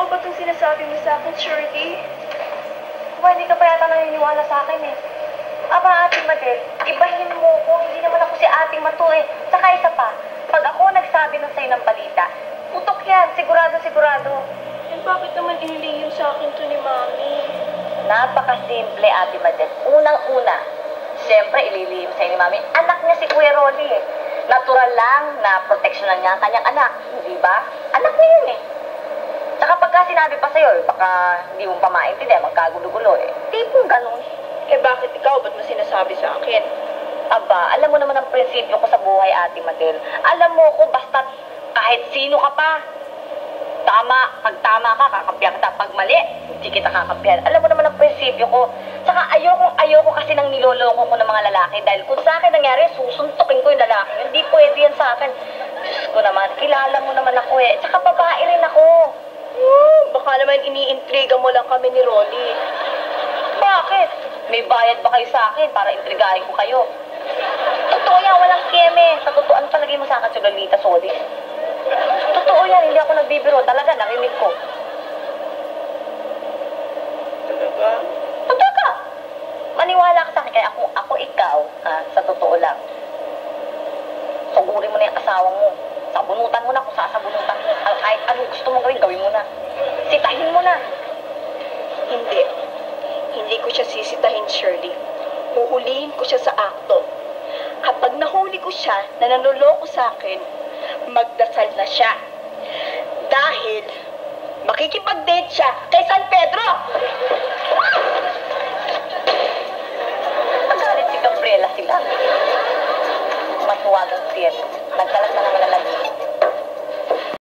Totoo ba itong sinasabi mo sa akin, Shirley? Ba, hindi ka pa yata naniniwala sa akin eh. Aba, Ate Madel, ibahin mo ko. Hindi naman ako si Ate Matu eh. Saka isa pa, pag ako nagsabi ng sa'yo ng balita, utok yan, sigurado. Eh, bakit naman inilihim sa akin to ni Mami? Napakasimple, Ate Madel. Unang-una, siyempre ililihim sa'yo ni Mami. Anak niya si Kuya Rolly eh. Natural lang na proteksyonan niya ang kanyang anak. Hindi ba? Anak niya yun eh. Tsaka pagka sinabi pa sa'yo, baka hindi mo pa maintindihan, magkagulo-gulo eh. Tipong ganun. Eh bakit ikaw? Ba't mo sinasabi sa akin? Aba, alam mo naman ang prinsipyo ko sa buhay, Ate Madel. Alam mo ko, basta kahit sino ka pa. Pag tama ka, kakampihan kita. Pag mali, hindi kita kakampihan. Alam mo naman ang prinsipyo ko. Saka ayoko kasi nang niloloko ko ng mga lalaki. Dahil kung sa akin nangyari, susuntukin ko yung lalaki. Hindi pwede yan sa akin. Diyos ko naman, kilala mo naman ako eh. Tsaka babae rin ako. Baka naman iniintriga mo lang kami ni Rolly. Bakit? May bayad ba kayo sa akin para intrigahin ko kayo? Totoo yan, walang keme. Sa totoan palagay mo sa akin si Lolita Solis. Totoo yan, hindi ako nagbibiro. Talaga, narinig ko. Talaga? Totoo ka. Maniwala ka sa akin, kaya ako ikaw, sa totoo lang. Sugurin mo na yung asawa mo. Sabunutan mo na kung sasabunutan mo. Kahit anong gusto mong gawin, gawin mo na. Sitahin mo na. Hindi. Hindi ko siya sisitahin, Shirley. Huhulihin ko siya sa akto. Kapag nahuli ko siya na nanloloko sa akin, magdasal na siya. Dahil makikipag-date siya kay San Pedro! Magalit si Gabriela sila. Matuwagang siya. Nagkalat na naman ang